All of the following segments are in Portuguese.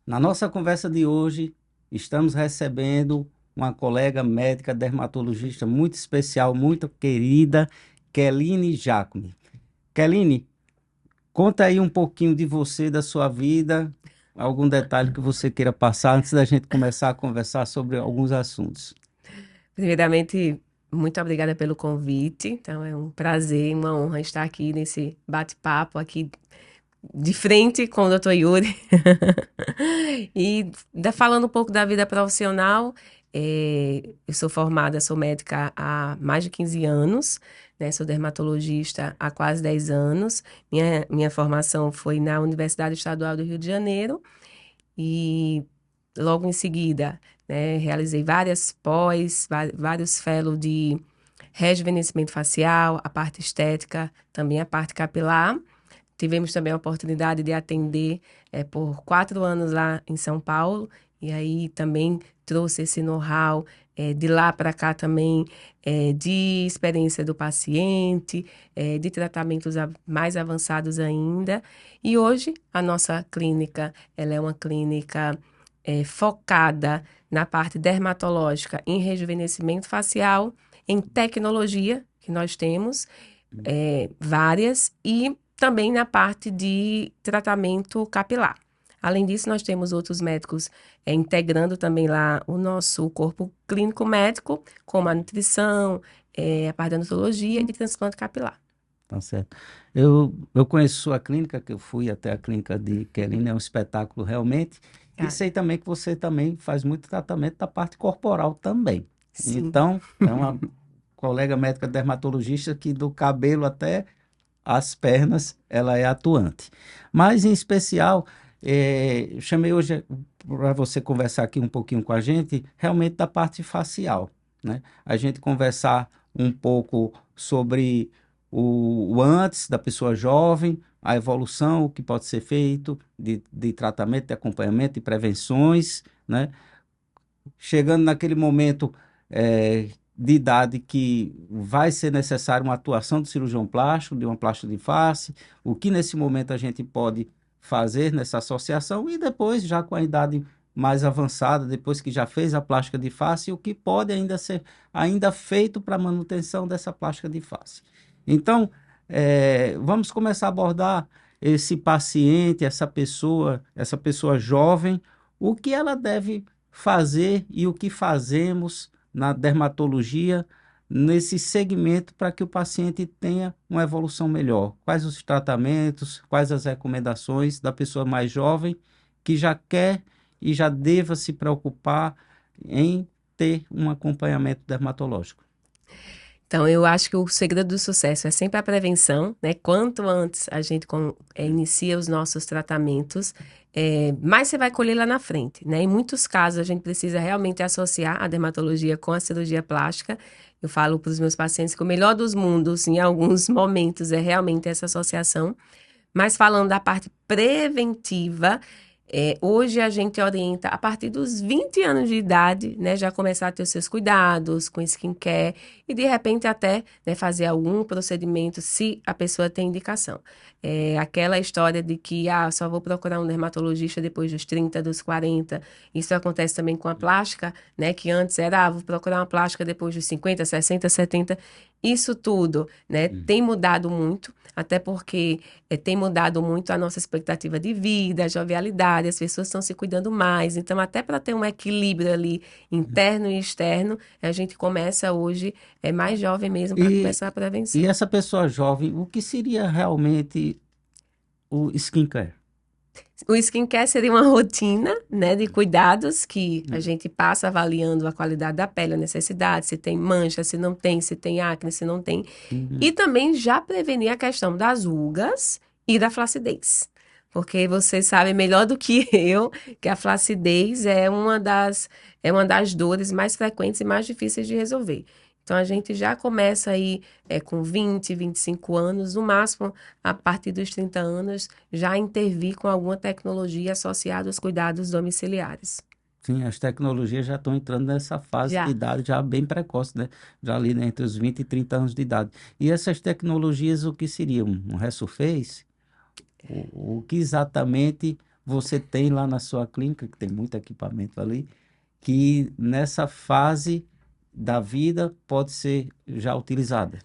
Na nossa conversa de hoje, estamos recebendo uma colega médica dermatologista muito especial, muito querida, Keline Jacome. Keline, conta aí um pouquinho de você, da sua vida, algum detalhe que você queira passar antes da gente começar a conversar sobre alguns assuntos. Primeiramente, muito obrigada pelo convite. Então, é um prazer, uma honra estar aqui nesse bate-papo aqui de frente com o Dr. Yuri. Falando um pouco da vida profissional, eu sou formada, sou médica há mais de 15 anos, né? Sou dermatologista há quase 10 anos. Minha formação foi na Universidade Estadual do Rio de Janeiro e logo em seguida, né, realizei várias vários fellows de rejuvenescimento facial, a parte estética, também a parte capilar. Tivemos também a oportunidade de atender por 4 anos lá em São Paulo, e aí também trouxe esse know-how de lá para cá também, de experiência do paciente, de tratamentos mais avançados ainda. E hoje a nossa clínica, ela é uma clínica focada na parte dermatológica, em rejuvenescimento facial, em tecnologia, que nós temos várias, e também na parte de tratamento capilar. Além disso, nós temos outros médicos integrando também lá o nosso corpo clínico médico, como a nutrição, a parte da odontologia e de transplante capilar. Tá certo. Eu conheço sua clínica, que eu fui até a clínica de Keline, é um espetáculo realmente. E Ah, sei também que você também faz muito tratamento da parte corporal também. sim. Então, é uma colega médica dermatologista que do cabelo até as pernas, ela é atuante. Mas, em especial, eu chamei hoje para você conversar aqui um pouquinho com a gente, realmente da parte facial, né? A gente conversar um pouco sobre o antes da pessoa jovem, a evolução, o que pode ser feito de tratamento, de acompanhamento, de prevenções, né? Chegando naquele momento de idade que vai ser necessário uma atuação do cirurgião plástico, de uma plástica de face, o que nesse momento a gente pode fazer nessa associação e depois, já com a idade mais avançada, depois que já fez a plástica de face, o que pode ainda ser ainda feito para a manutenção dessa plástica de face. Então, vamos começar a abordar esse paciente, essa pessoa jovem, o que ela deve fazer e o que fazemos na dermatologia nesse segmento para que o paciente tenha uma evolução melhor. Quais os tratamentos, quais as recomendações da pessoa mais jovem que já quer e já deva se preocupar em ter um acompanhamento dermatológico. Então, eu acho que o segredo do sucesso é sempre a prevenção, né? Quanto antes a gente inicia os nossos tratamentos, mais você vai colher lá na frente, né? Em muitos casos, a gente precisa realmente associar a dermatologia com a cirurgia plástica. Eu falo para os meus pacientes que o melhor dos mundos, em alguns momentos, é realmente essa associação. Mas falando da parte preventiva, hoje a gente orienta a partir dos 20 anos de idade, né, já começar a ter os seus cuidados com skincare e de repente até, né, fazer algum procedimento se a pessoa tem indicação. Aquela história de que só vou procurar um dermatologista depois dos 30, dos 40. Isso acontece também com a plástica, né, que antes era, vou procurar uma plástica depois dos 50, 60, 70. Isso tudo, né, Hum. tem mudado muito, até porque tem mudado muito a nossa expectativa de vida, a jovialidade, as pessoas estão se cuidando mais. Então, até para ter um equilíbrio ali interno e externo, a gente começa hoje mais jovem mesmo para E, começar a e prevenção. essa pessoa jovem, o que seria realmente o skincare? O skincare seria uma rotina, né, de cuidados que a gente passa avaliando a qualidade da pele, a necessidade, se tem mancha, se não tem, se tem acne, se não tem. E Uhum. também já prevenir a questão das rugas e da flacidez. Porque vocês sabem melhor do que eu que a flacidez é uma das dores mais frequentes e mais difíceis de resolver. Então a gente já começa aí com 20, 25 anos, no máximo a partir dos 30 anos, já intervir com alguma tecnologia associada aos cuidados domiciliares. Sim, as tecnologias já estão entrando nessa fase de Já. idade já bem precoce, né? Já ali, né, entre os 20 e 30 anos de idade. E essas tecnologias, o que seriam? Um resurface? O que exatamente você tem lá na sua clínica, que tem muito equipamento ali, que nessa fase da vida pode ser já utilizada?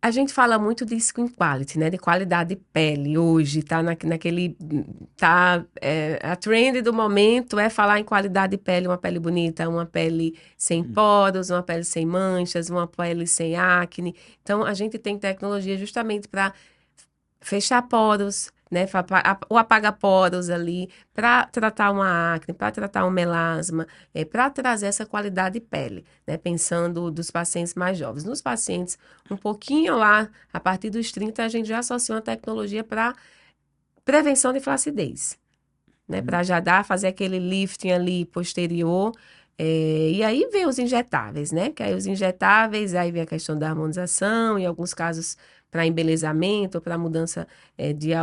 A gente fala muito de skin quality, né? De qualidade de pele. Hoje tá naquele. Tá, a trend do momento é falar em qualidade de pele, uma pele bonita, uma pele sem poros, uma pele sem manchas, uma pele sem acne. Então, a gente tem tecnologia justamente para fechar poros, né? O apaga-poros ali, para tratar uma acne, para tratar um melasma, para trazer essa qualidade de pele, né? Pensando dos pacientes mais jovens. Nos pacientes um pouquinho lá, a partir dos 30, a gente já associa uma tecnologia para prevenção de flacidez, né? Para já fazer aquele lifting ali posterior. E aí vem os injetáveis, né? Que aí os injetáveis, aí vem a questão da harmonização, em alguns casos para embelezamento, para mudança de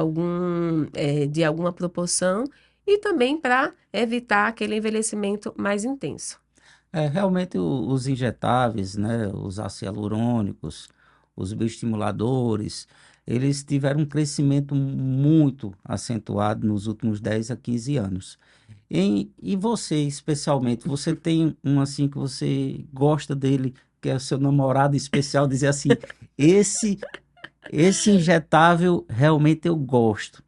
alguma proporção, e também para evitar aquele envelhecimento mais intenso. Realmente os injetáveis, né, os ácidos hialurônicos, os bioestimuladores, eles tiveram um crescimento muito acentuado nos últimos 10 a 15 anos. E você, especialmente, você tem um assim que você gosta dele, que é o seu namorado especial, dizer assim, esse, esse injetável realmente eu gosto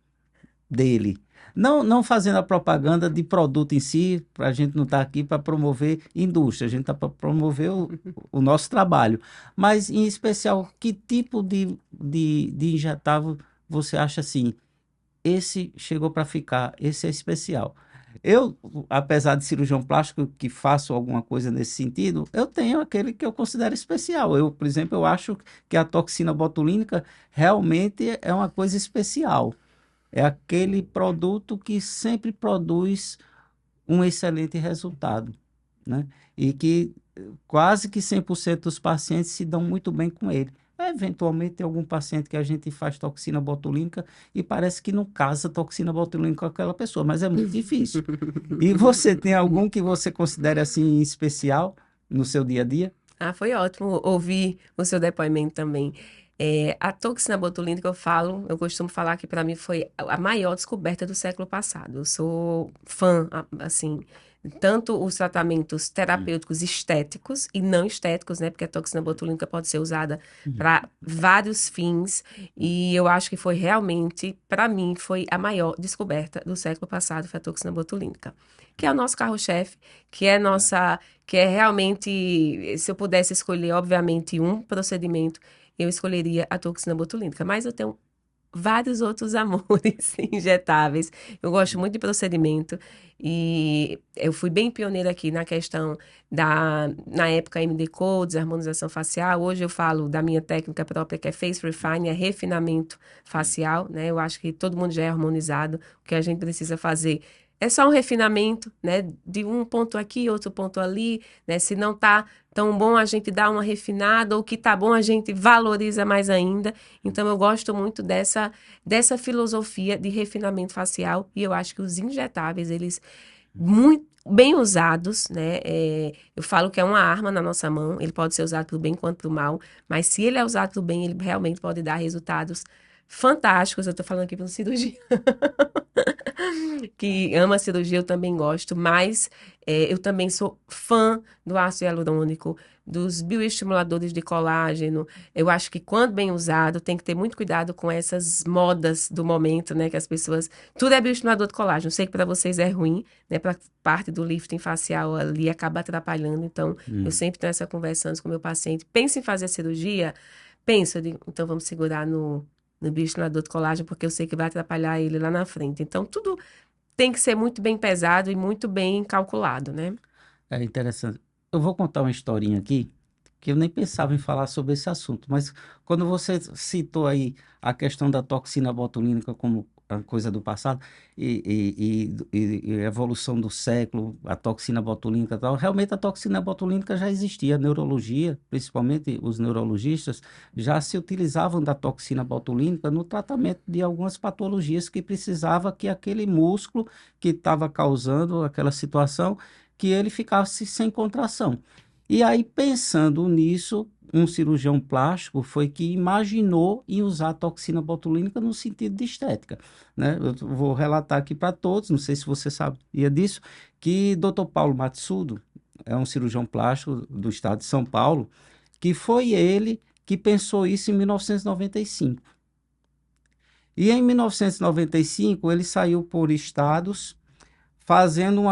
dele. Não fazendo a propaganda de produto em si, para a gente não estar aqui para promover indústria, a gente está para promover o nosso trabalho. Mas, em especial, que tipo de injetável você acha assim? Esse chegou para ficar, esse é especial. Eu, apesar de cirurgião plástico que faço alguma coisa nesse sentido, eu tenho aquele que eu considero especial. Eu, por exemplo, eu acho que a toxina botulínica realmente é uma coisa especial. É aquele produto que sempre produz um excelente resultado, né? E que quase que 100% dos pacientes se dão muito bem com ele. Eventualmente, tem algum paciente que a gente faz toxina botulínica e parece que não casa toxina botulínica com aquela pessoa, mas é muito difícil. E você tem algum que você considere assim especial no seu dia a dia? Ah, foi ótimo ouvir o seu depoimento também. A toxina botulínica, eu costumo falar que para mim foi a maior descoberta do século passado. Eu sou fã, assim, tanto os tratamentos terapêuticos estéticos e não estéticos, né? Porque a toxina botulínica pode ser usada para vários fins. E eu acho que foi realmente, para mim, foi a maior descoberta do século passado, foi a toxina botulínica. Que é o nosso carro-chefe, que é realmente, se eu pudesse escolher, obviamente, um procedimento, eu escolheria a toxina botulínica. Mas eu tenho vários outros amores injetáveis. Eu gosto muito de procedimento e eu fui bem pioneira aqui na questão na época MD Codes, harmonização facial. Hoje eu falo da minha técnica própria, que é Face Refine, é refinamento facial, né? Eu acho que todo mundo já é harmonizado. O que a gente precisa fazer é só um refinamento, né? De um ponto aqui, outro ponto ali, né? Se não tá tão bom, a gente dá uma refinada, ou que tá bom, a gente valoriza mais ainda. Então, eu gosto muito dessa filosofia de refinamento facial, e eu acho que os injetáveis, eles, muito bem usados, né? Eu falo que é uma arma na nossa mão, ele pode ser usado para o bem quanto para o mal, mas se ele é usado para o bem, ele realmente pode dar resultados fantásticos. Eu tô falando aqui para um cirurgião que ama cirurgia, eu também gosto, mas eu também sou fã do ácido hialurônico, dos bioestimuladores de colágeno. Eu acho que quando bem usado, tem que ter muito cuidado com essas modas do momento, né? Que as pessoas. Tudo é bioestimulador de colágeno. Sei que para vocês é ruim, né? Para parte do lifting facial ali acaba atrapalhando. Então, eu Hum. sempre tenho essa conversa antes com o meu paciente. Pensa em fazer cirurgia? Pensa, eu digo, então vamos segurar no bioestimulador de colágeno, porque eu sei que vai atrapalhar ele lá na frente. Então, tudo tem que ser muito bem pesado e muito bem calculado, né? É interessante. Eu vou contar uma historinha aqui, que eu nem pensava em falar sobre esse assunto, mas quando você citou aí a questão da toxina botulínica como a coisa do passado e a evolução do século, a toxina botulínica e tal, realmente a toxina botulínica já existia. A neurologia, principalmente os neurologistas, já se utilizavam da toxina botulínica no tratamento de algumas patologias que precisava que aquele músculo que estava causando aquela situação que ele ficasse sem contração. E aí, pensando nisso, um cirurgião plástico foi que imaginou em usar a toxina botulínica no sentido de estética, né? Eu vou relatar aqui para todos, não sei se você sabia disso, que Dr. Paulo Matsudo é um cirurgião plástico do estado de São Paulo, que foi ele que pensou isso em 1995. E em 1995 ele saiu por estados fazendo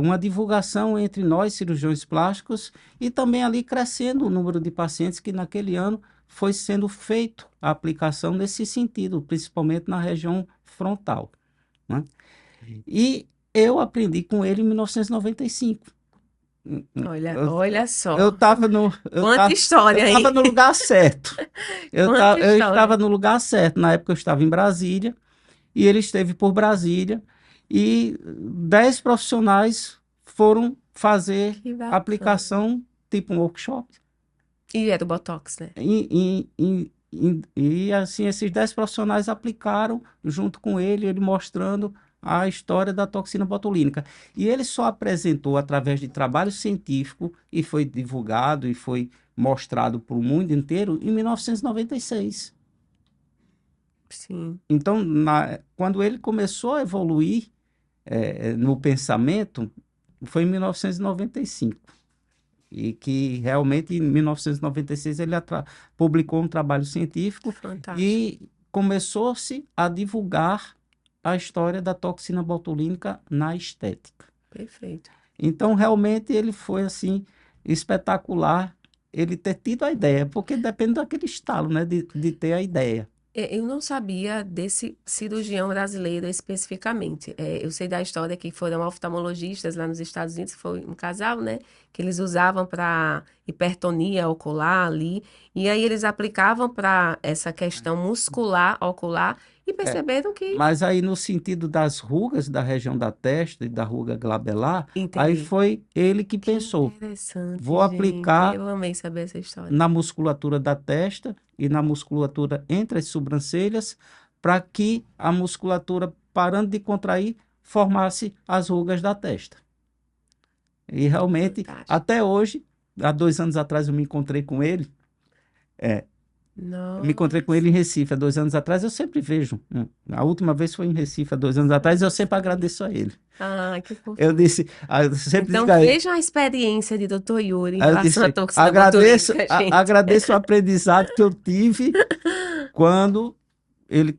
uma divulgação entre nós, cirurgiões plásticos, e também ali crescendo o número de pacientes que naquele ano foi sendo feito a aplicação nesse sentido, principalmente na região frontal, né? E eu aprendi com ele em 1995. Eu, Olha eu só. estava no, Quanta eu história tava aí. no lugar certo. Quanta Eu estava história. no lugar certo. Na época eu estava em Brasília e ele esteve por Brasília e 10 profissionais foram fazer Que bacana. aplicação, tipo um workshop. E é do Botox, né? E assim, esses 10 profissionais aplicaram junto com ele mostrando a história da toxina botulínica. E ele só apresentou através de trabalho científico e foi divulgado e foi mostrado para o mundo inteiro em 1996. Sim. Então, quando ele começou a evoluir no pensamento, foi em 1995. E que realmente em 1996 ele publicou um trabalho científico Fantástico. e começou-se a divulgar a história da toxina botulínica na estética. Perfeito. Então, realmente, ele foi assim espetacular ele ter tido a ideia, porque depende daquele estalo, né, de ter a ideia. Eu não sabia desse cirurgião brasileiro especificamente. Eu sei da história que foram oftalmologistas lá nos Estados Unidos, que foi um casal, né? Que eles usavam para hipertonia ocular ali. E aí eles aplicavam para essa questão muscular ocular e É, perceberam que. mas aí no sentido das rugas da região da testa e da ruga glabelar, aí Entendi. foi ele que Que pensou, interessante, vou gente. aplicar Eu amei saber essa história. na musculatura da testa e na musculatura entre as sobrancelhas, para que a musculatura, parando de contrair, formasse as rugas da testa. E realmente, Fantástico. até hoje, há 2 anos atrás eu me encontrei com ele, eu me encontrei com ele em Nossa, Recife há 2 anos atrás, eu sempre vejo. A última vez foi em Recife há 2 anos atrás, e eu sempre sei. agradeço a ele. Ah, que Eu fofura. disse, eu sempre Então digo a ele, vejam a experiência de Dr. Yuri em aí eu relação à disse, toxina botulínica, gente. agradeço o aprendizado que eu tive quando ele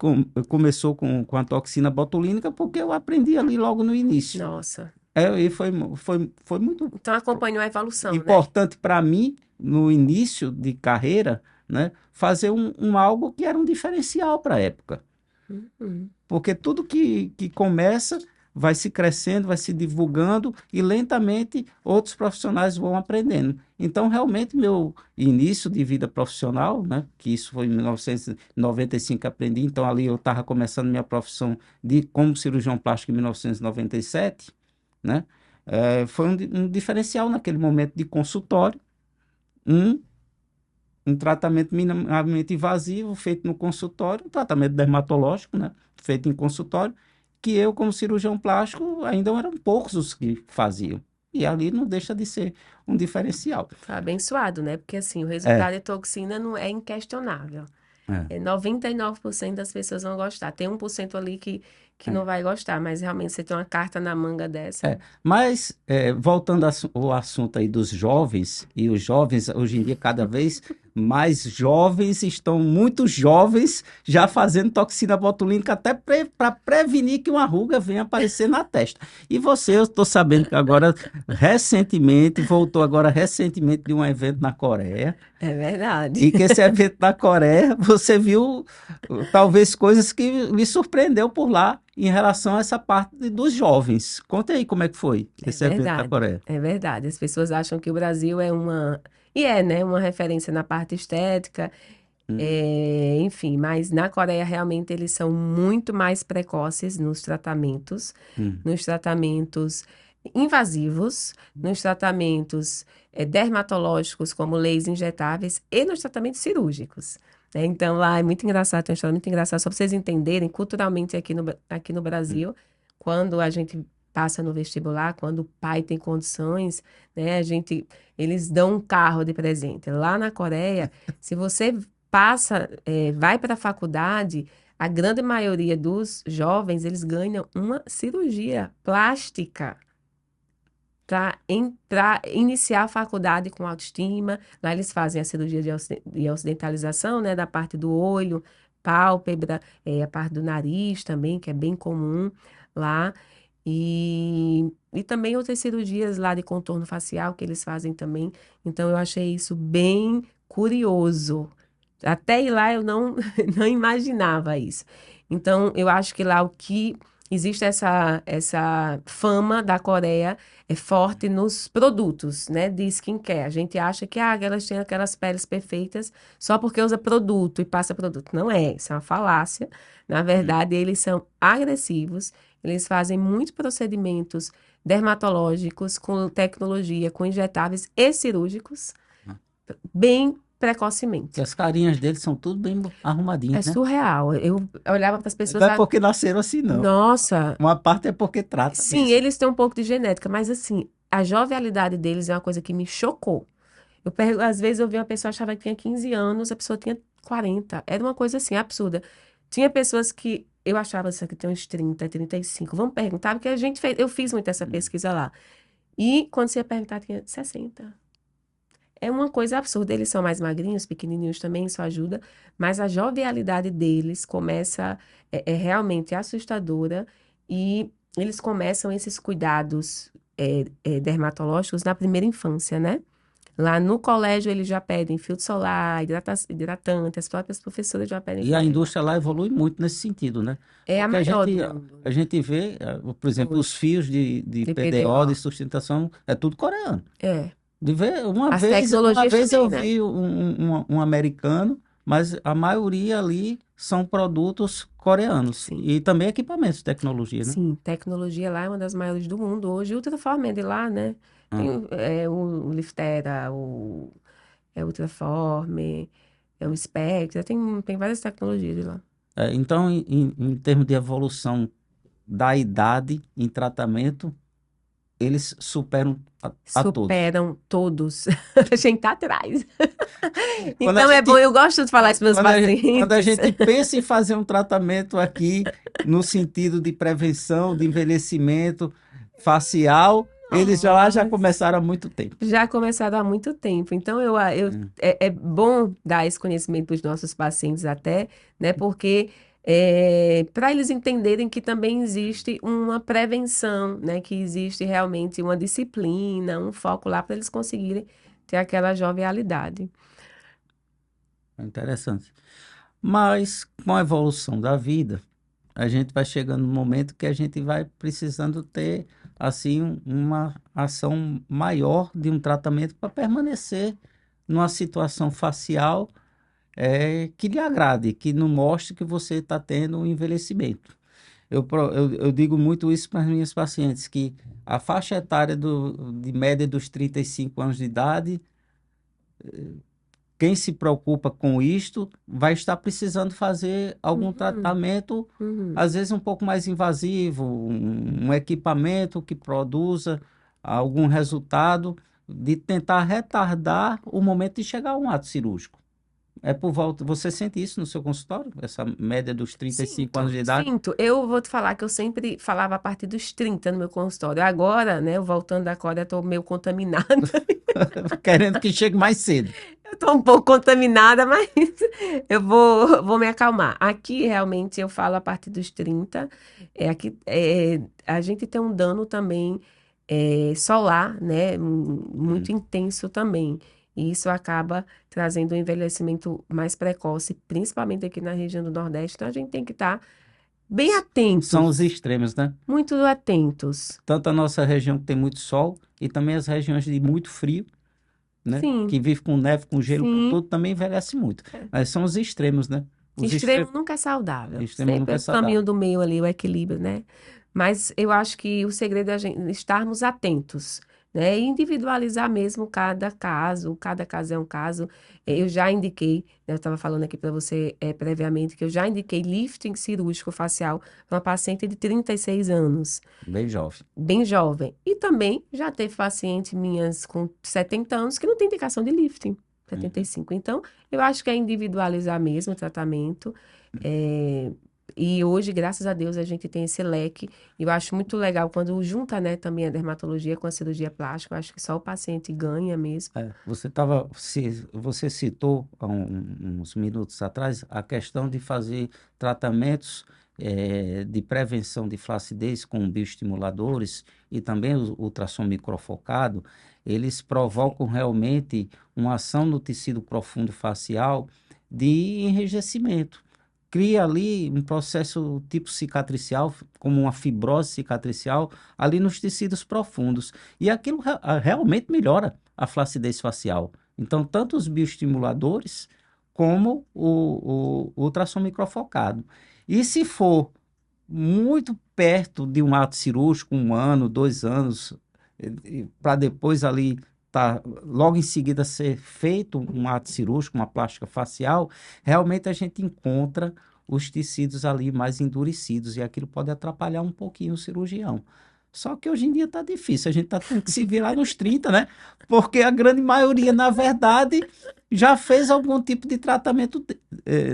começou com a toxina botulínica, porque eu aprendi ali logo no início. Nossa. E foi muito Então acompanhou a evolução, né? importante para mim, no início de carreira, né, fazer algo que era um diferencial para a época. Uhum. Porque tudo que começa vai se crescendo, vai se divulgando e lentamente outros profissionais vão aprendendo. Então, realmente, meu início de vida profissional, né, que isso foi em 1995 que aprendi, então ali eu estava começando minha profissão como cirurgião plástico em 1997, né, foi um diferencial naquele momento de consultório, um um tratamento minimamente invasivo feito no consultório, um tratamento dermatológico, né, feito em consultório, que eu, como cirurgião plástico, ainda eram poucos os que faziam. E ali não deixa de ser um diferencial. Foi abençoado, né? Porque assim, o É, resultado de toxina não é inquestionável. é, 99% das pessoas vão gostar. Tem 1% ali que é. não vai gostar, mas realmente você tem uma carta na manga dessa. Mas, voltando ao assunto aí dos jovens, e os jovens, hoje em dia, cada vez mais jovens, estão muito jovens, já fazendo toxina botulínica até para prevenir que uma ruga venha aparecer na testa. E você, eu estou sabendo que agora, voltou agora recentemente de um evento na Coreia, É verdade. e que esse evento na Coreia, você viu talvez coisas que lhe surpreendeu por lá em relação a essa parte dos jovens. Conta aí como é que foi É esse evento na verdade. Coreia. É verdade. As pessoas acham que o Brasil é uma. E é, né? Uma referência na parte estética. Hum, Enfim, mas na Coreia realmente eles são muito mais precoces hum, nos tratamentos invasivos, nos tratamentos dermatológicos, como leis injetáveis, e nos tratamentos cirúrgicos. Né? Então, lá é muito engraçado, tem uma história muito engraçada, só para vocês entenderem, culturalmente aqui no hum, Brasil, quando a gente passa no vestibular, quando o pai tem condições, né, eles dão um carro de presente. Lá na Coreia, se você vai para a faculdade, a grande maioria dos jovens, eles ganham uma cirurgia plástica para iniciar a faculdade com autoestima. Lá eles fazem a cirurgia de ocidentalização, né, da parte do olho, pálpebra, a parte do nariz também, que é bem comum lá. E também outras cirurgias lá de contorno facial que eles fazem também. Então, eu achei isso bem curioso. Até ir lá eu não, não imaginava isso. Então, eu acho que lá o que existe essa fama da Coreia é forte nos produtos, né, de skincare. A gente acha que elas têm aquelas peles perfeitas só porque usa produto e passa produto. Não é, isso é uma falácia. Na verdade, eles são agressivos, eles fazem muitos procedimentos dermatológicos com tecnologia, com injetáveis e cirúrgicos, bem E precocemente. as carinhas deles são tudo bem É arrumadinhas, né? surreal. Eu olhava para as pessoas, Não é porque nasceram assim, não. nossa, Uma parte é porque trata sim, mesmo. eles têm um pouco de genética, mas assim, a jovialidade deles é uma coisa que me chocou. Às vezes eu vi uma pessoa achava que tinha 15 anos, a pessoa tinha 40. Era uma coisa assim, absurda. Tinha pessoas que eu achava assim, que tinha uns 30, 35. Vamos perguntar, porque eu fiz muito essa pesquisa lá. E quando você ia perguntar, tinha 60. É uma coisa absurda. Eles são mais magrinhos, pequenininhos também, isso ajuda. Mas a jovialidade deles é realmente assustadora. E eles começam esses cuidados dermatológicos na primeira infância, né? Lá no colégio eles já pedem filtro solar, hidratante, as próprias professoras já pedem E para a levar. indústria lá evolui muito nesse sentido, né? É a Porque a maior gente, do mundo, a né? gente vê, por exemplo, os Muito. fios de De PDO, de PDO. sustentação, é tudo coreano. É. De ver, As uma tecnologias vez eu também, né? vi um americano, mas a maioria ali são produtos coreanos. Sim. E também equipamentos de tecnologia, né? Sim, tecnologia lá é uma das maiores do mundo hoje. Ultraform é de lá, né? Tem Ah. o Liftera, o Ultraform, o Spectra, tem várias tecnologias de lá. Então, em termos de evolução da idade em tratamento, eles superam a todos. Superam todos. A gente tá atrás. Quando a Então é bom, gente, eu gosto de falar isso para meus quando a pacientes. gente pensa em fazer um tratamento aqui no sentido de prevenção, de envelhecimento facial, eles já Nossa. começaram há muito tempo. Já começaram há muito tempo. Então, Hum. é bom dar esse conhecimento para os nossos pacientes até, né? Porque para eles entenderem que também existe uma prevenção, né? Que existe realmente uma disciplina, um foco lá para eles conseguirem ter aquela jovialidade. É interessante. Mas com a evolução da vida, a gente vai chegando no momento que a gente vai precisando ter assim uma ação maior de um tratamento para permanecer numa situação facial que lhe agrade, que não mostre que você está tendo um envelhecimento. Eu digo muito isso para as minhas pacientes, que a faixa etária de média dos 35 anos de idade, quem se preocupa com isto vai estar precisando fazer algum Uhum, tratamento, uhum. às vezes um pouco mais invasivo, um equipamento que produza algum resultado de tentar retardar o momento de chegar a um ato cirúrgico. É por volta, você sente isso no seu consultório? Essa média dos 35 anos Sinto, de idade? sinto. Eu vou te falar que eu sempre falava a partir dos 30 no meu consultório. Agora, né, eu voltando da Coreia, eu tô meio contaminada. Querendo que chegue mais cedo. Eu tô um pouco contaminada, mas vou me acalmar. Aqui, realmente, eu falo a partir dos 30. A gente tem um dano também solar, né? Muito Hum. intenso também. E isso acaba trazendo um envelhecimento mais precoce, principalmente aqui na região do Nordeste. Então, a gente tem que estar bem São os atentos, extremos, né? muito atentos. Tanto a nossa região que tem muito sol e também as regiões de muito frio, né? Sim, Que vive com neve, com gelo, com sim. tudo, também envelhece muito. Mas são os extremos, né? Os Extremo extremos, nunca é saudável. extremos nunca Sempre é é o caminho saudável. do meio ali, o equilíbrio, né? Mas eu acho que o segredo é a gente estarmos atentos, né? E individualizar mesmo cada caso é um caso. Eu já indiquei, né, eu estava falando aqui para você previamente, que eu já indiquei lifting cirúrgico facial para uma paciente de 36 anos, Bem jovem. bem jovem. E também já teve paciente minhas com 70 anos que não tem indicação de lifting, Uhum. 75. Então, eu acho que é individualizar mesmo o tratamento. é, E hoje, graças a Deus, a gente tem esse leque. E eu acho muito legal quando junta, né, também a dermatologia com a cirurgia plástica. Eu acho que só o paciente ganha mesmo. Você citou há uns minutos atrás a questão de fazer tratamentos de prevenção de flacidez com bioestimuladores e também o ultrassom microfocado. Eles Sim. provocam realmente uma ação no tecido profundo facial de enrijecimento. Cria ali um processo tipo cicatricial, como uma fibrose cicatricial, ali nos tecidos profundos. E aquilo realmente melhora a flacidez facial. Então, tanto os bioestimuladores como o ultrassom microfocado. E se for muito perto de um ato cirúrgico, 1 ano, 2 anos, para depois ali logo em seguida ser feito um ato cirúrgico, uma plástica facial, realmente a gente encontra os tecidos ali mais endurecidos e aquilo pode atrapalhar um pouquinho o cirurgião. Só que hoje em dia está difícil, a gente está tendo que se virar nos 30, né? Porque a grande maioria, na verdade, já fez algum tipo de tratamento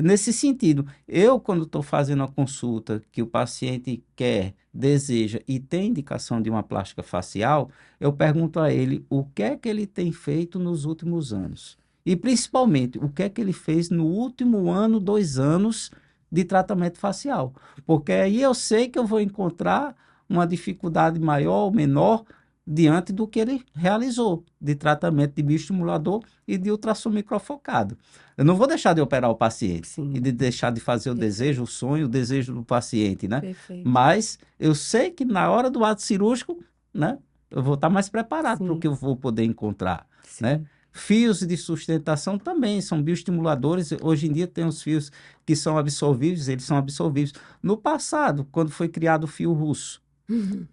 nesse sentido. Eu, quando estou fazendo a consulta que o paciente quer, deseja e tem indicação de uma plástica facial, eu pergunto a ele o que é que ele tem feito nos últimos anos. E principalmente, o que é que ele fez no último ano, 2 anos de tratamento facial. Porque aí eu sei que eu vou encontrar uma dificuldade maior ou menor diante do que ele realizou de tratamento de bioestimulador e de ultrassom microfocado. Eu não vou deixar de operar o paciente e Sim, de deixar de fazer o desejo, o perfeito, sonho, o desejo do paciente, né? perfeito. Mas eu sei que na hora do ato cirúrgico, né, eu vou estar mais preparado para o que Sim, eu vou poder encontrar, né? sim. Fios de sustentação também são bioestimuladores. Hoje em dia tem os fios que são absorvíveis, eles são absorvíveis. No passado, quando foi criado o fio russo,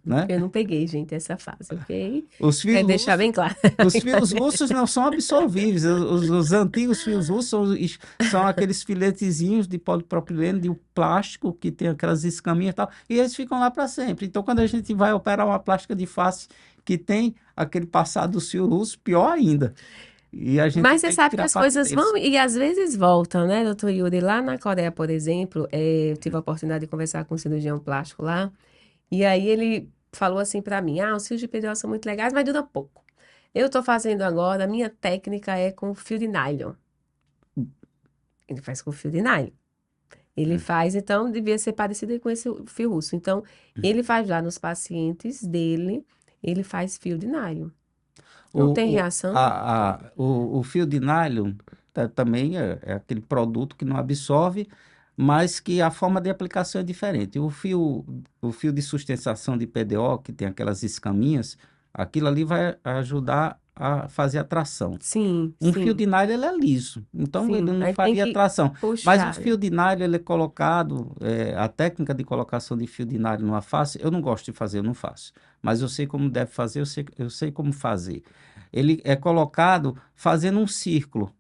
né? Eu não peguei, gente, essa fase, ok? Os fios Quero deixar russos bem claro. Os fios russos não são absorvíveis. Os antigos fios russos são aqueles filetezinhos de polipropileno, de plástico, que tem aquelas escaminhas e tal, e eles ficam lá para sempre. Então, quando a gente vai operar uma plástica de face que tem aquele passado dos fios russos, pior ainda. E a gente Mas você tem que sabe que criar as parte coisas deles. vão e às vezes voltam, né, doutor Yuri? Lá na Coreia, por exemplo, eu tive a oportunidade de conversar com um cirurgião plástico lá, e aí ele falou assim pra mim: os fios de PDO são muito legais, mas dura pouco. Eu tô fazendo agora, a minha técnica é com fio de nylon. Ele faz com fio de nylon. Ele faz, então, devia ser parecido com esse fio russo. Então, ele faz lá nos pacientes dele, ele faz fio de nylon. Não tem reação? O fio de nylon também é aquele produto que não absorve, mas que a forma de aplicação é diferente. O fio de sustentação de PDO, que tem aquelas escaminhas, aquilo ali vai ajudar a fazer a tração. Sim, Um fio de sim, nylon ele é liso, então ele sim. não Aí tem faria que tração. Mas o puxar, fio né? de nylon ele é colocado, a técnica de colocação de fio de nylon numa face, eu não gosto de fazer, eu não faço. Mas eu sei como deve fazer, eu sei como fazer. Ele é colocado fazendo um círculo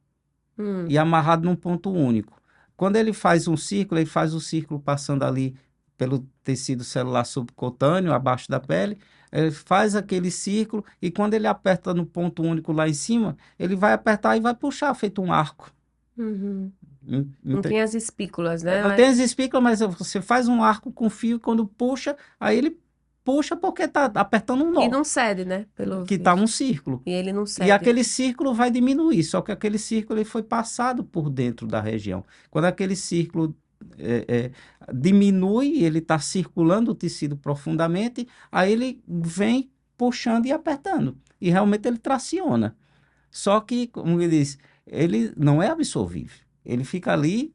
Hum, e amarrado num ponto único. Quando ele faz um círculo, ele faz o círculo passando ali pelo tecido celular subcutâneo, abaixo da pele, ele faz aquele círculo e quando ele aperta no ponto único lá em cima, ele vai apertar e vai puxar, feito um arco. uhum. Não Ente- tem as espículas, né? Não tem as espículas, mas você faz um arco com fio e quando puxa, aí ele puxa porque está apertando um E nó, não cede, né? Pelo que está um visto. círculo. E ele não E cede. aquele círculo vai diminuir, só que aquele círculo ele foi passado por dentro da região. Quando aquele círculo diminui, ele está circulando o tecido profundamente, aí ele vem puxando e apertando. E realmente ele traciona. Só que, como ele diz, ele não é absorvível. Ele fica ali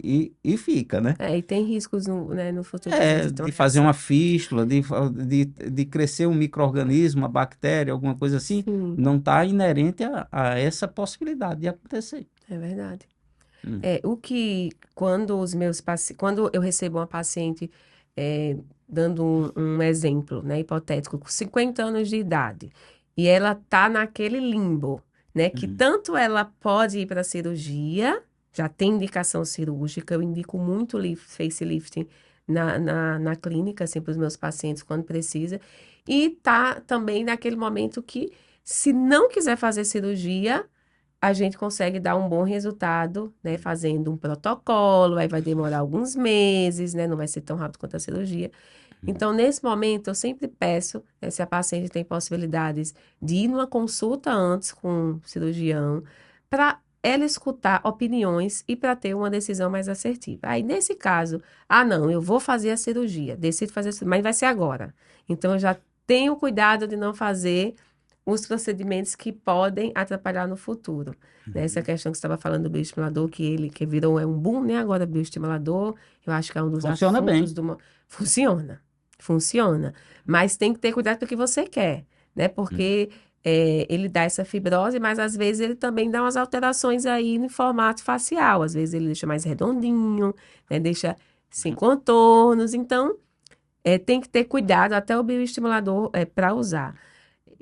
e fica, né? E tem riscos no, né, no futuro da gente ter uma De fazer uma reação. fístula, de crescer um micro-organismo, uma bactéria, alguma coisa assim, Sim, não está inerente a essa possibilidade de acontecer. é verdade. Hum. Quando eu recebo uma paciente, dando um exemplo, né, hipotético, com 50 anos de idade, e ela tá naquele limbo, né? Que Uhum. tanto ela pode ir para a cirurgia, já tem indicação cirúrgica, eu indico muito facelifting na clínica, assim, para os meus pacientes quando precisa, e tá também naquele momento que, se não quiser fazer cirurgia, a gente consegue dar um bom resultado, né, fazendo um protocolo, aí vai demorar alguns meses, né, não vai ser tão rápido quanto a cirurgia. Então, nesse momento, eu sempre peço, né, se a paciente tem possibilidades de ir numa consulta antes com o cirurgião, para ela escutar opiniões e para ter uma decisão mais assertiva. Aí, nesse caso, não, eu vou fazer a cirurgia, decido fazer a cirurgia, mas vai ser agora. Então, eu já tenho cuidado de não fazer os procedimentos que podem atrapalhar no futuro. Né? Essa Uhum. questão que você estava falando do bioestimulador, que virou um boom, né? Agora, bioestimulador, eu acho que é um dos Funciona assuntos bem. do... Funciona. Funciona, mas tem que ter cuidado com o que você quer, né? Uhum. Porque ele dá essa fibrose, mas às vezes ele também dá umas alterações aí no formato facial. Às vezes ele deixa mais redondinho, né? Deixa sem contornos. Então, tem que ter cuidado até o bioestimulador para usar.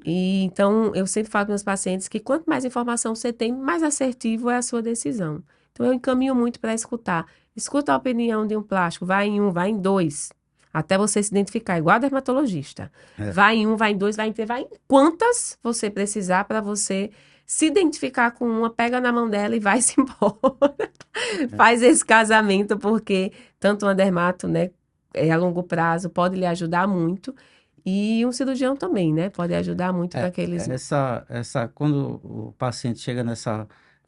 E então, eu sempre falo para meus pacientes que quanto mais informação você tem, mais assertivo é a sua decisão. Então, eu encaminho muito para escutar. Escuta a opinião de um plástico, vai em um, vai em dois, até você se identificar, igual a dermatologista. É, Vai em um, vai em dois, vai em três, vai em quantas você precisar para você se identificar com uma, pega na mão dela e vai-se embora. é. Faz esse casamento, porque tanto uma dermato, né, a longo prazo pode lhe ajudar muito. E um cirurgião também, né? Pode ajudar muito para aqueles. Quando o paciente chega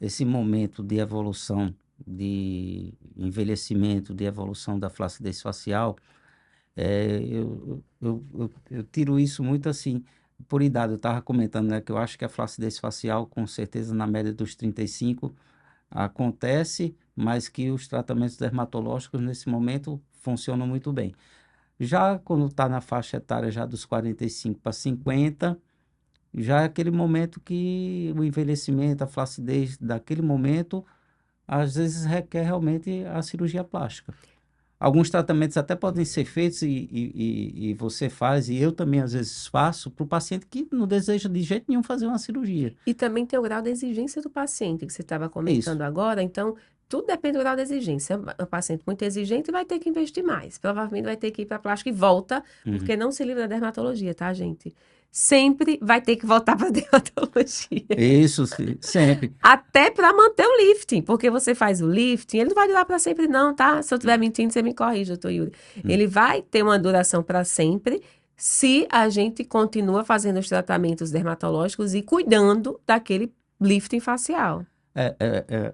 esse momento de evolução, de envelhecimento, de evolução da flacidez facial, eu tiro isso muito assim, por idade. Eu estava comentando, né, que eu acho que a flacidez facial, com certeza, na média dos 35 acontece, mas que os tratamentos dermatológicos, nesse momento, funcionam muito bem. Já quando está na faixa etária já dos 45 para 50, já é aquele momento que o envelhecimento, a flacidez daquele momento, às vezes requer realmente a cirurgia plástica. Alguns tratamentos até podem ser feitos e você faz, e eu também às vezes faço, para o paciente que não deseja de jeito nenhum fazer uma cirurgia. E também tem o grau da exigência do paciente, que você estava É isso. comentando agora. Então, tudo depende do grau da exigência. O paciente muito exigente vai ter que investir mais. Provavelmente vai ter que ir para a plástica e volta, Uhum. porque não se livra da dermatologia, tá, gente? Sempre vai ter que voltar para a dermatologia. Isso, sempre. Até para manter o lifting, porque você faz o lifting, ele não vai durar para sempre, não, tá? Se eu estiver mentindo, você me corrige, doutor Yuri. Uhum. Ele vai ter uma duração para sempre se a gente continua fazendo os tratamentos dermatológicos e cuidando daquele lifting facial.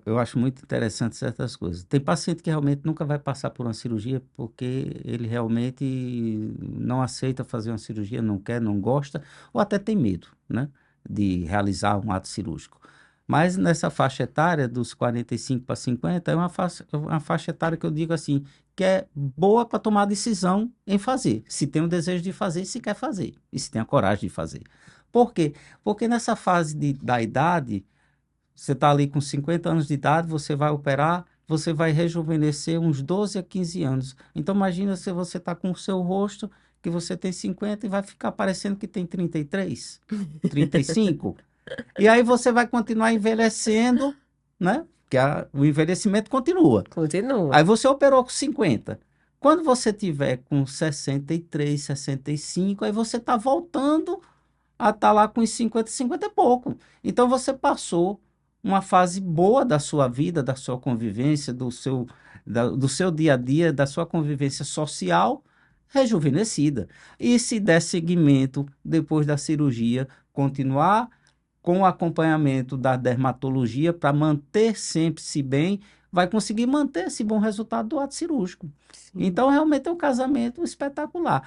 Eu acho muito interessante certas coisas. Tem paciente que realmente nunca vai passar por uma cirurgia porque ele realmente não aceita fazer uma cirurgia, não quer, não gosta, ou até tem medo, né, de realizar um ato cirúrgico. Mas nessa faixa etária, dos 45 para 50, é uma faixa etária que eu digo assim, que é boa para tomar decisão em fazer. Se tem o desejo de fazer, se quer fazer, e se tem a coragem de fazer. Por quê? Porque nessa fase da idade você está ali com 50 anos de idade, você vai operar, você vai rejuvenescer uns 12 a 15 anos. Então, imagina se você está com o seu rosto, que você tem 50 e vai ficar parecendo que tem 33, 35. E aí você vai continuar envelhecendo, né? Porque o envelhecimento continua. Continua. Aí você operou com 50. Quando você tiver com 63, 65, aí você está voltando a estar lá com os 50, 50 é pouco. Então você passou uma fase boa da sua vida, da sua convivência, do seu dia a dia, da sua convivência social rejuvenescida. E se der seguimento depois da cirurgia, continuar com o acompanhamento da dermatologia para manter sempre-se bem, vai conseguir manter esse bom resultado do ato cirúrgico. Sim. Então, realmente é um casamento espetacular.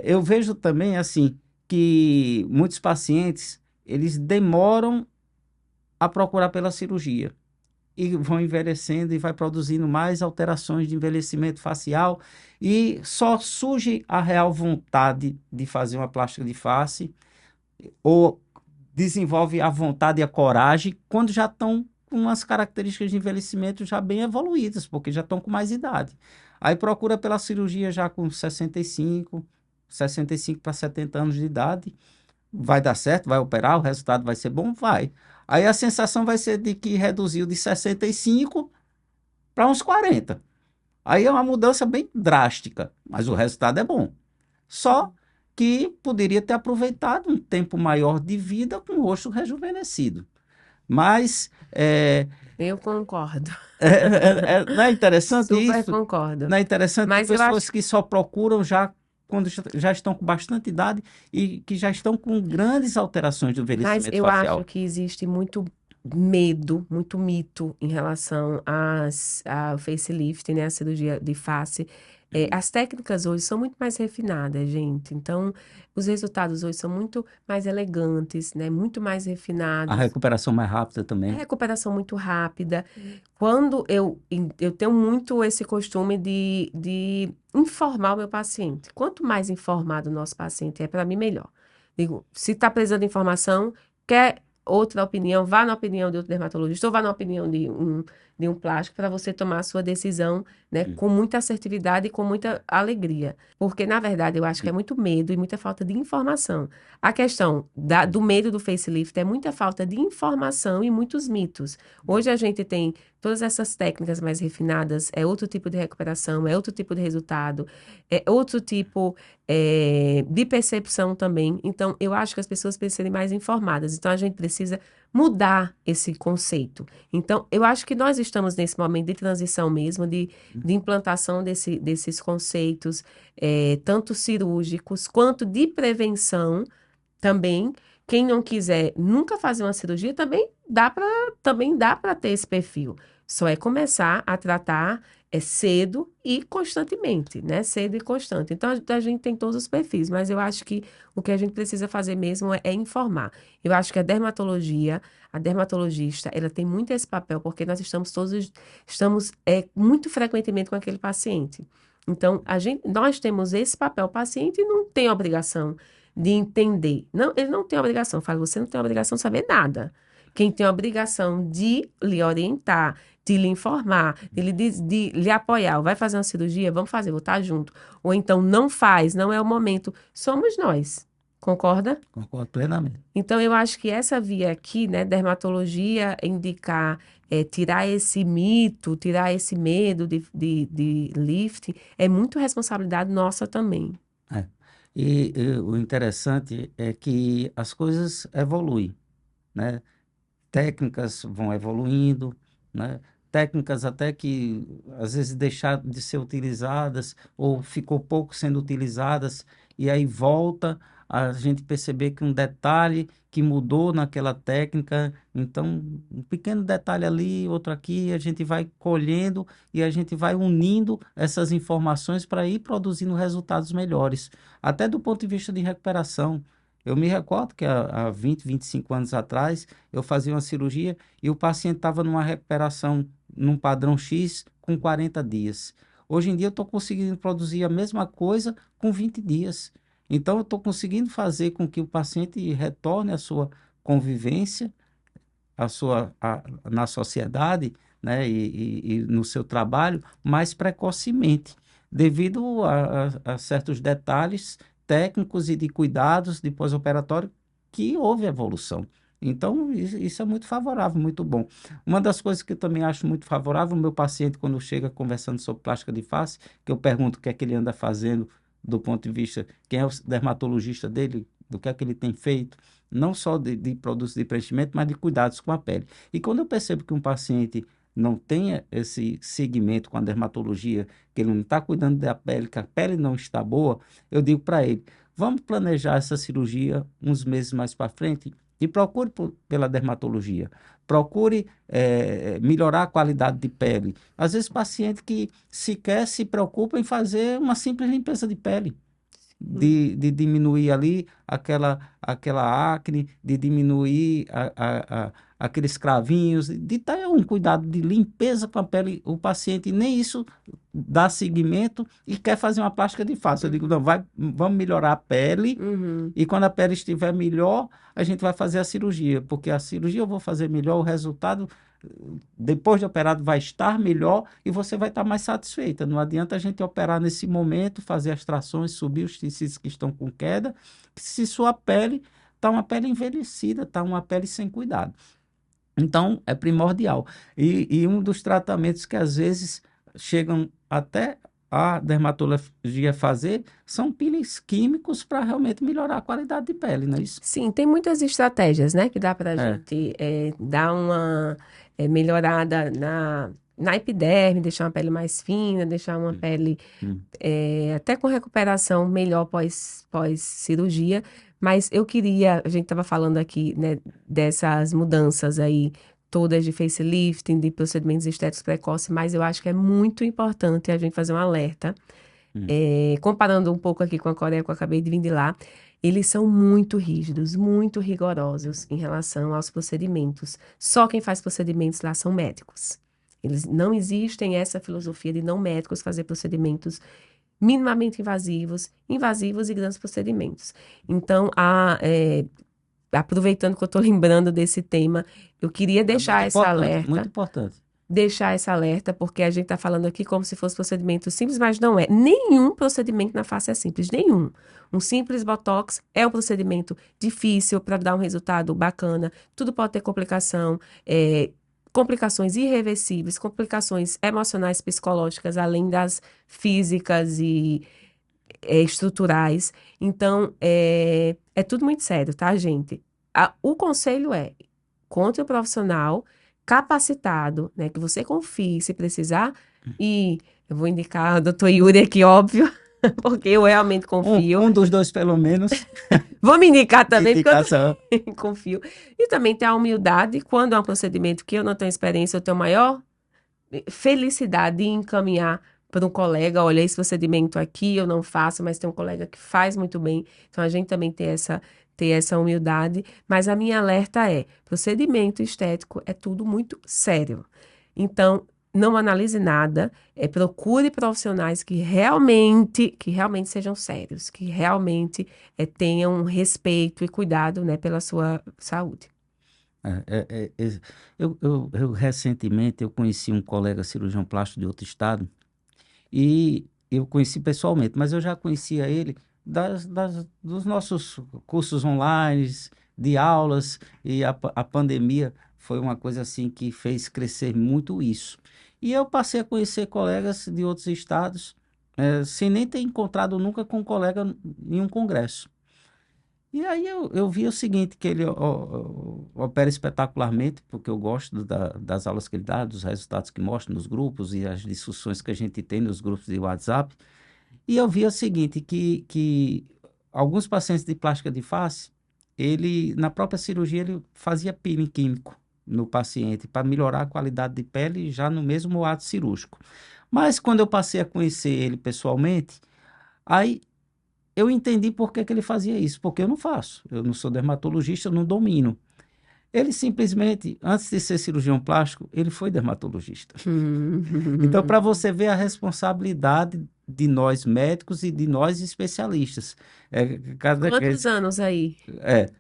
Eu vejo também, assim, que muitos pacientes, eles demoram a procurar pela cirurgia e vão envelhecendo e vai produzindo mais alterações de envelhecimento facial e só surge a real vontade de fazer uma plástica de face ou desenvolve a vontade e a coragem quando já estão com umas características de envelhecimento já bem evoluídas, porque já estão com mais idade. Aí procura pela cirurgia já com 65 para 70 anos de idade, vai dar certo, vai operar, o resultado vai ser bom? Vai. Aí a sensação vai ser de que reduziu de 65 para uns 40. Aí é uma mudança bem drástica, mas o resultado é bom. Só que poderia ter aproveitado um tempo maior de vida com o rosto rejuvenescido. Mas Eu concordo. não é interessante Super isso? concordo. Não é interessante Mas eu pessoas acho, que só procuram já quando já estão com bastante idade e que já estão com grandes alterações do mas envelhecimento eu acho facial. que existe muito medo, muito mito em relação ao facelift, né, a cirurgia de face. Uhum. As técnicas hoje são muito mais refinadas, gente. Então, os resultados hoje são muito mais elegantes, né, muito mais A refinados. recuperação mais rápida A também. recuperação muito rápida. Quando eu tenho muito esse costume de informar o meu paciente. Quanto mais informado o nosso paciente é, para mim, melhor. Digo, se está precisando de informação, quer outra opinião, vá na opinião de outro dermatologista ou vá na opinião de um plástico para você tomar a sua decisão, né, Uhum. com muita assertividade e com muita alegria. Porque, na verdade, eu acho que é muito medo e muita falta de informação. A questão do medo do facelift é muita falta de informação e muitos mitos. Hoje a gente tem todas essas técnicas mais refinadas, é outro tipo de recuperação, é outro tipo de resultado, é outro tipo de percepção também. Então, eu acho que as pessoas precisam ser mais informadas. Então, a gente precisa mudar esse conceito. Então, eu acho que nós estamos nesse momento de transição mesmo, de implantação desses conceitos, tanto cirúrgicos quanto de prevenção também. Quem não quiser nunca fazer uma cirurgia, também dá para ter esse perfil. Só é começar a tratar cedo e constantemente, né? Cedo e constante. Então, a gente tem todos os perfis, mas eu acho que o que a gente precisa fazer mesmo é informar. Eu acho que a dermatologista, ela tem muito esse papel, porque nós estamos muito frequentemente com aquele paciente. Então, nós temos esse papel, o paciente não tem obrigação de entender. Não, ele não tem obrigação. Eu falo, você não tem obrigação de saber nada. Quem tem a obrigação de lhe orientar, de lhe informar, de lhe apoiar. Vai fazer uma cirurgia? Vamos fazer, vou estar junto. Ou então não faz, não é o momento. Somos nós. Concorda? Concordo plenamente. Então, eu acho que essa via aqui, né, dermatologia, indicar, tirar esse mito, tirar esse medo de lifting, é muito responsabilidade nossa também. É. E o interessante é que as coisas evoluem, né? Técnicas vão evoluindo, né? Técnicas até que às vezes deixaram de ser utilizadas ou ficou pouco sendo utilizadas e aí volta a gente perceber que um detalhe que mudou naquela técnica, então um pequeno detalhe ali, outro aqui, a gente vai colhendo e a gente vai unindo essas informações para ir produzindo resultados melhores, até do ponto de vista de recuperação. Eu me recordo que há 20, 25 anos atrás, eu fazia uma cirurgia e o paciente estava numa recuperação num padrão X com 40 dias. Hoje em dia eu estou conseguindo produzir a mesma coisa com 20 dias. Então eu estou conseguindo fazer com que o paciente retorne à sua convivência, na sociedade, né, e no seu trabalho mais precocemente, devido a certos detalhes técnicos e de cuidados de pós-operatório que houve evolução. Então, isso é muito favorável, muito bom. Uma das coisas que eu também acho muito favorável, o meu paciente, quando chega conversando sobre plástica de face, que eu pergunto o que é que ele anda fazendo do ponto de vista, quem é o dermatologista dele, do que é que ele tem feito, não só de produtos de preenchimento, mas de cuidados com a pele. E quando eu percebo que um paciente não tem esse segmento com a dermatologia, que ele não está cuidando da pele, que a pele não está boa, eu digo para ele, vamos planejar essa cirurgia uns meses mais para frente e procure pela dermatologia. Procure melhorar a qualidade de pele. Às vezes, paciente que sequer se preocupa em fazer uma simples limpeza de pele de diminuir ali aquela acne, de diminuir aqueles cravinhos, de ter um cuidado de limpeza com a pele, o paciente nem isso dá seguimento e quer fazer uma plástica de face. Eu digo, não, vamos melhorar a pele Uhum. e quando a pele estiver melhor, a gente vai fazer a cirurgia, porque a cirurgia eu vou fazer melhor, o resultado depois de operado vai estar melhor e você vai estar mais satisfeita. Não adianta a gente operar nesse momento, fazer as trações, subir os tecidos que estão com queda, se sua pele está uma pele envelhecida, está uma pele sem cuidado. Então, é primordial. E um dos tratamentos que às vezes chegam até a dermatologia fazer são peelings químicos para realmente melhorar a qualidade de pele, não é isso? Sim, tem muitas estratégias, né, que dá para a É. gente dar uma melhorada na epiderme, deixar uma pele mais fina, deixar uma pele Hum. até com recuperação melhor pós-cirurgia. Mas eu queria, a gente estava falando aqui, né, dessas mudanças aí, todas de facelifting, de procedimentos estéticos precoces, mas eu acho que é muito importante a gente fazer um alerta. Hum. Comparando um pouco aqui com a Coreia, que eu acabei de vir de lá, eles são muito rígidos, muito rigorosos em relação aos procedimentos. Só quem faz procedimentos lá são médicos. Eles não existem essa filosofia de não médicos fazer procedimentos minimamente invasivos e grandes procedimentos. Então, aproveitando que eu estou lembrando desse tema, eu queria Muito importante. deixar essa alerta, porque a gente está falando aqui como se fosse procedimento simples, mas não é. Nenhum procedimento na face é simples, nenhum. Um simples botox é um procedimento difícil para dar um resultado bacana. Tudo pode ter complicação, complicações irreversíveis, complicações emocionais, psicológicas, além das físicas e estruturais. Então, é tudo muito sério, tá, gente? O conselho é: encontre um profissional capacitado, né, que você confie, se precisar, e eu vou indicar o doutor Yuri aqui, óbvio, porque eu realmente confio. Um dos dois, pelo menos, Vou me indicar também, porque eu indicação. também confio. E também ter a humildade, quando é um procedimento que eu não tenho experiência, eu tenho maior felicidade em encaminhar para um colega: olha, esse procedimento aqui eu não faço, mas tem um colega que faz muito bem. Então, a gente também ter essa humildade. Mas a minha alerta é: procedimento estético é tudo muito sério. Então, não analise nada, procure profissionais que realmente sejam sérios, que realmente tenham respeito e cuidado, né, pela sua saúde. Eu recentemente eu conheci um colega cirurgião plástico de outro estado e eu conheci pessoalmente, mas eu já conhecia ele dos nossos cursos online, de aulas, e a pandemia foi uma coisa assim que fez crescer muito isso. E eu passei a conhecer colegas de outros estados, sem nem ter encontrado nunca com um colega em um congresso. E aí eu vi o seguinte, que ele opera espetacularmente, porque eu gosto das aulas que ele dá, dos resultados que mostra nos grupos e as discussões que a gente tem nos grupos de WhatsApp. E eu vi o seguinte, que alguns pacientes de plástica de face, ele, na própria cirurgia, ele fazia peeling químico no paciente para melhorar a qualidade de pele já no mesmo ato cirúrgico. Mas quando eu passei a conhecer ele pessoalmente, aí eu entendi por que que ele fazia isso, porque eu não faço. Eu não sou dermatologista, eu não domino. Ele simplesmente, antes de ser cirurgião plástico, ele foi dermatologista. Então, para você ver a responsabilidade de nós médicos e de nós especialistas. Quantos anos aí?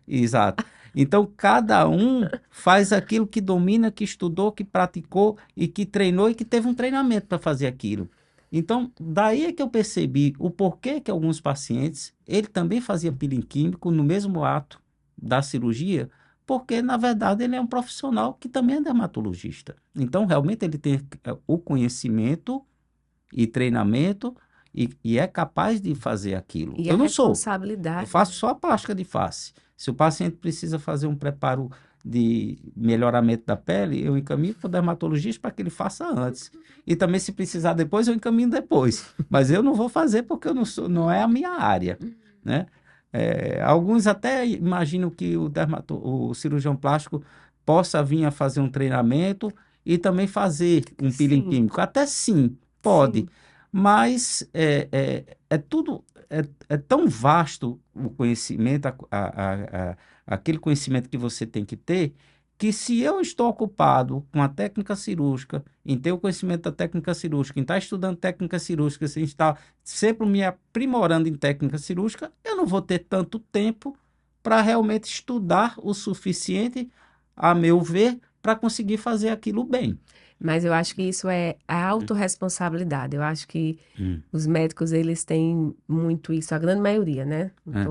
Exato. Então, cada um faz aquilo que domina, que estudou, que praticou e que treinou e que teve um treinamento para fazer aquilo. Então, daí é que eu percebi o porquê que alguns pacientes, ele também fazia peeling químico no mesmo ato da cirurgia, porque, na verdade, ele é um profissional que também é dermatologista. Então, realmente, ele tem o conhecimento e treinamento e é capaz de fazer aquilo. E a Eu não sou. Eu responsabilidade, faço né? só a plástica de face. Se o paciente precisa fazer um preparo de melhoramento da pele, eu encaminho para o dermatologista para que ele faça antes. E também, se precisar depois, eu encaminho depois. Mas eu não vou fazer porque eu não sou, não é a minha área, né? Alguns até imaginam que o cirurgião plástico possa vir a fazer um treinamento e também fazer um peeling Sim, químico. Até sim, pode, sim. mas é tudo, é tão vasto o conhecimento, aquele conhecimento que você tem que ter, que se eu estou ocupado com a técnica cirúrgica, em ter o conhecimento da técnica cirúrgica, em estar estudando técnica cirúrgica, em estar sempre me aprimorando em técnica cirúrgica, eu não vou ter tanto tempo para realmente estudar o suficiente, a meu ver, para conseguir fazer aquilo bem. Mas eu acho que isso é a autorresponsabilidade. Eu acho que Hum. os médicos, eles têm muito isso, a grande maioria, né? É.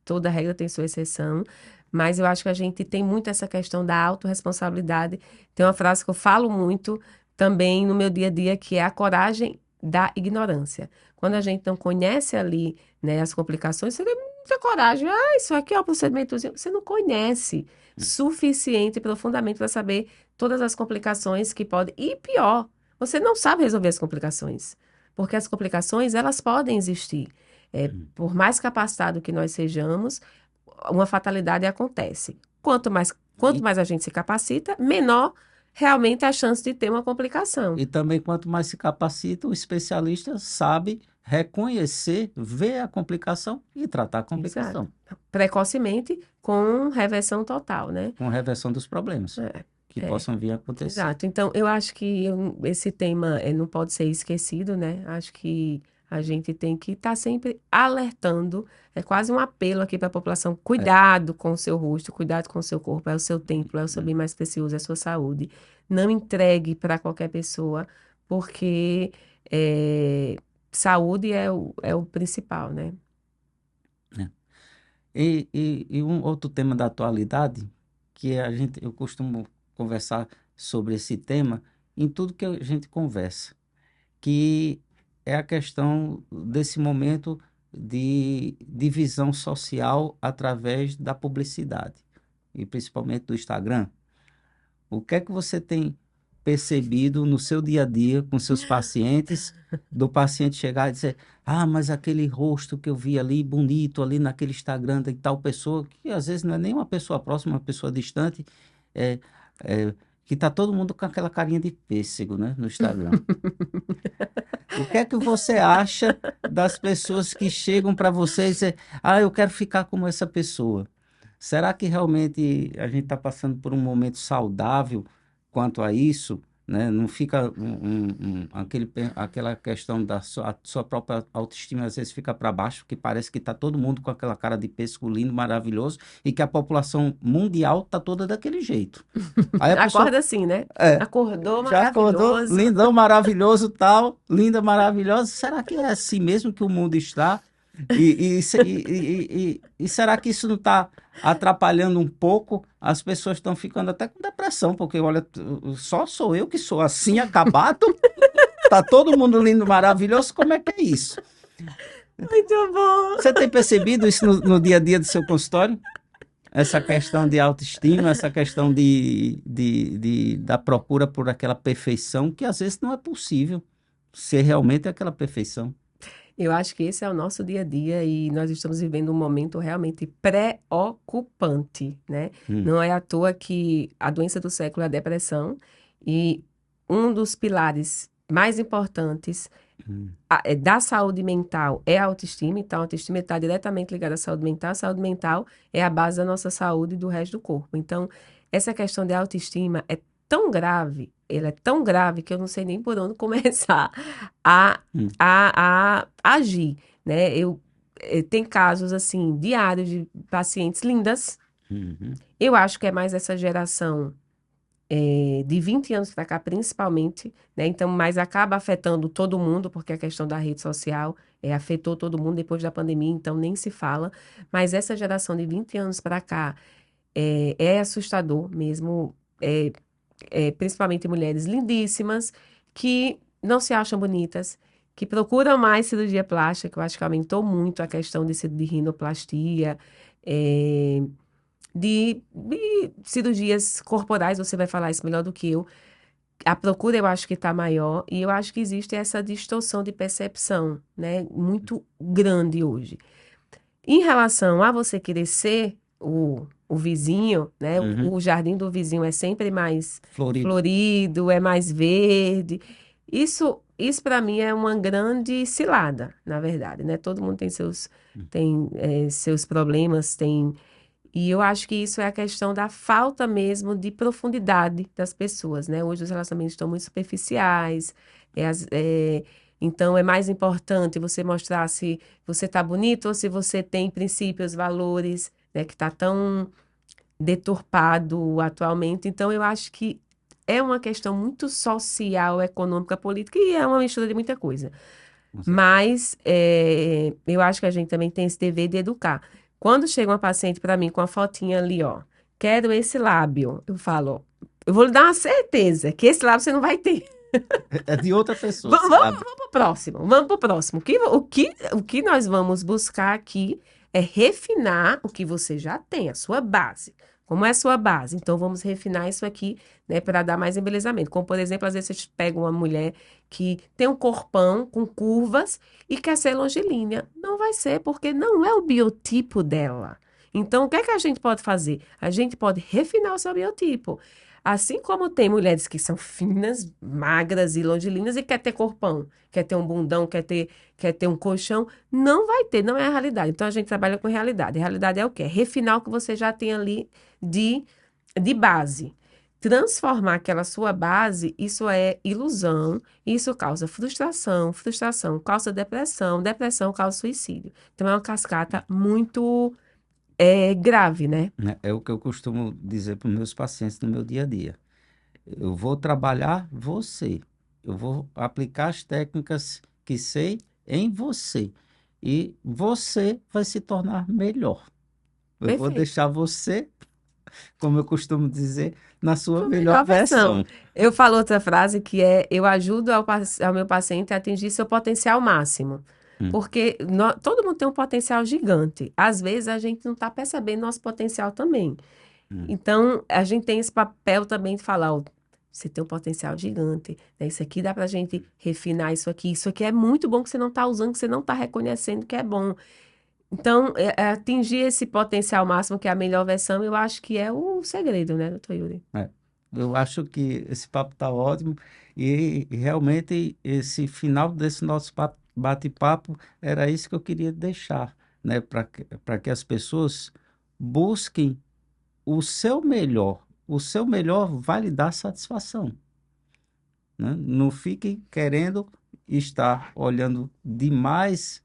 toda regra tem sua exceção, mas eu acho que a gente tem muito essa questão da autorresponsabilidade. Tem uma frase que eu falo muito também no meu dia a dia, que é a coragem da ignorância. Quando a gente não conhece ali, né, as complicações, você tem muita coragem. Ah, isso aqui é o procedimentozinho. Você não conhece suficiente e profundamente para saber todas as complicações que podem. E pior, você não sabe resolver as complicações. Porque as complicações, elas podem existir. Por mais capacitado que nós sejamos, uma fatalidade acontece. Quanto E, mais a gente se capacita, menor realmente a chance de ter uma complicação. e também, quanto mais se capacita, o especialista sabe reconhecer, ver a complicação e tratar a Exato. complicação, Precocemente, com reversão total, né? com reversão dos problemas É, que é. possam vir a acontecer. Exato. Então, eu acho que esse tema não pode ser esquecido, né? Acho que a gente tem que estar sempre alertando. É quase um apelo aqui para a população: É, cuidado com o seu rosto, cuidado com o seu corpo, é o seu templo, é o seu bem mais precioso, é a sua saúde. Não entregue para qualquer pessoa, porque saúde é o principal, né? é. E um outro tema da atualidade, que eu costumo conversar sobre esse tema em tudo que a gente conversa, que é a questão desse momento de divisão social através da publicidade, e principalmente do Instagram. O que é que você tem percebido no seu dia a dia com seus pacientes, do paciente chegar e dizer, ah, mas aquele rosto que eu vi ali, bonito, ali naquele Instagram de tal pessoa, que às vezes não é nem uma pessoa próxima, uma pessoa distante, é, que está todo mundo com aquela carinha de pêssego, né, no Instagram. O que é que você acha das pessoas que chegam para você e dizem, ah, eu quero ficar como essa pessoa? Será que realmente a gente está passando por um momento saudável quanto a isso? Né? Não fica aquela questão da sua própria autoestima, às vezes fica para baixo, que parece que está todo mundo com aquela cara de pêssego lindo, maravilhoso, e que a população mundial está toda daquele jeito. Aí a pessoa Acorda assim, né? é, Acordou já acordou, maravilhoso. lindão, maravilhoso, tal, linda, maravilhosa. Será que é assim mesmo que o mundo está? E será que isso não está atrapalhando um pouco? As pessoas estão ficando até com depressão, porque olha, só sou eu que sou assim, acabado. Tá todo mundo lindo, maravilhoso. Como é que é isso? Muito bom. Você tem percebido isso no dia a dia do seu consultório? Essa questão de autoestima, essa questão da procura por aquela perfeição, que às vezes não é possível ser realmente aquela perfeição. Eu acho que esse é o nosso dia a dia e nós estamos vivendo um momento realmente preocupante, né? Hum, Não é à toa que a doença do século é a depressão e um dos pilares mais importantes hum, da saúde mental é a autoestima, então a autoestima está diretamente ligada à saúde mental. A saúde mental é a base da nossa saúde e do resto do corpo. Então, essa questão de autoestima é tão grave, ela é tão grave que eu não sei nem por onde começar a, hum, a agir, né? Tem casos, assim, diários de pacientes lindas. uhum, Eu acho que é mais essa geração de 20 anos para cá, principalmente, né? Então, mas acaba afetando todo mundo, porque a questão da rede social afetou todo mundo depois da pandemia, então nem se fala. Mas essa geração de 20 anos para cá é assustador mesmo, principalmente mulheres lindíssimas que não se acham bonitas, que procuram mais cirurgia plástica, que eu acho que aumentou muito a questão de rinoplastia. é, de cirurgias corporais, você vai falar isso melhor do que eu. A procura eu acho que está maior e eu acho que existe essa distorção de percepção, né, muito grande hoje. Em relação a você querer ser o vizinho, né, uhum. o jardim do vizinho é sempre mais Florido. florido, é mais verde. Isso para mim é uma grande cilada, na verdade, né? Todo mundo tem seus problemas, e eu acho que isso é a questão da falta mesmo de profundidade das pessoas, né? Hoje os relacionamentos estão muito superficiais, então é mais importante você mostrar se você está bonito ou se você tem princípios, valores, né? Que está tão deturpado atualmente. Então eu acho que é uma questão muito social, econômica, política e é uma mistura de muita coisa. Com certeza. Mas eu acho que a gente também tem esse dever de educar. Quando chega uma paciente para mim com a fotinha ali, ó, quero esse lábio, eu falo, eu vou lhe dar uma certeza que esse lábio você não vai ter. É de outra pessoa, Vamos, esse vamos, lábio. vamos pro próximo. Vamos pro próximo. O que nós vamos buscar aqui é refinar o que você já tem, a sua base. Como é a sua base? Então, vamos refinar isso aqui, né, para dar mais embelezamento. Como, por exemplo, às vezes você pega uma mulher que tem um corpão com curvas e quer ser longilínea. Não vai ser, porque não é o biotipo dela. Então, o que é que a gente pode fazer? A gente pode refinar o seu biotipo. Assim como tem mulheres que são finas, magras e longilíneas e quer ter corpão, quer ter um bundão, quer ter um colchão, não vai ter, não é a realidade. Então a gente trabalha com realidade. A realidade é o quê? Refinar o que você já tem ali de, de base. Transformar aquela sua base, isso é ilusão, isso causa frustração, frustração causa depressão, depressão causa suicídio. Então é uma cascata muito grave, né? Né? É o que eu costumo dizer para os meus pacientes no meu dia a dia. Eu vou trabalhar você. Eu vou aplicar as técnicas que sei em você. E você vai se tornar melhor. Eu vou Perfeito. deixar você, como eu costumo dizer, na sua Sua melhor melhor versão. versão. Eu falo outra frase que é: eu ajudo ao meu paciente a atingir seu potencial máximo. Hum, Porque todo mundo tem um potencial gigante. Às vezes a gente não está percebendo nosso potencial também. hum. Então, a gente tem esse papel também de falar: ó, você tem um potencial gigante, né? Isso aqui dá pra gente refinar isso aqui. Isso aqui é muito bom que você não está usando, que você não está reconhecendo que é bom. Então, atingir esse potencial máximo, que é a melhor versão, eu acho que é o segredo, né, doutor Yuri? É. Eu acho que esse papo está ótimo e realmente esse final desse nosso bate-papo era isso que eu queria deixar, né? Para que as pessoas busquem o seu melhor. O seu melhor vai lhe dar satisfação, né? Não fiquem querendo estar olhando demais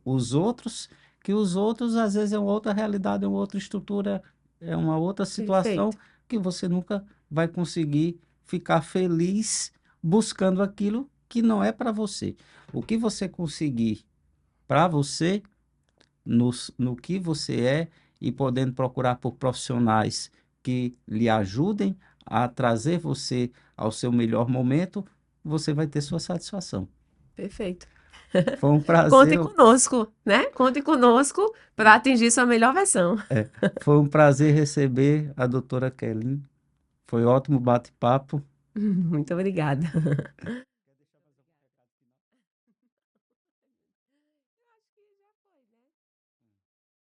os outros, que os outros às vezes é uma outra realidade, é uma outra estrutura, é uma outra situação Perfeito. que você nunca vai conseguir ficar feliz buscando aquilo que não é para você. O que você conseguir para você, no que você é, e podendo procurar por profissionais que lhe ajudem a trazer você ao seu melhor momento, você vai ter sua satisfação. Perfeito. Foi um Conte prazer. conosco, né? Conte conosco para atingir sua melhor versão. É, foi um prazer receber a doutora Kelly. Foi ótimo bate-papo. Muito obrigada.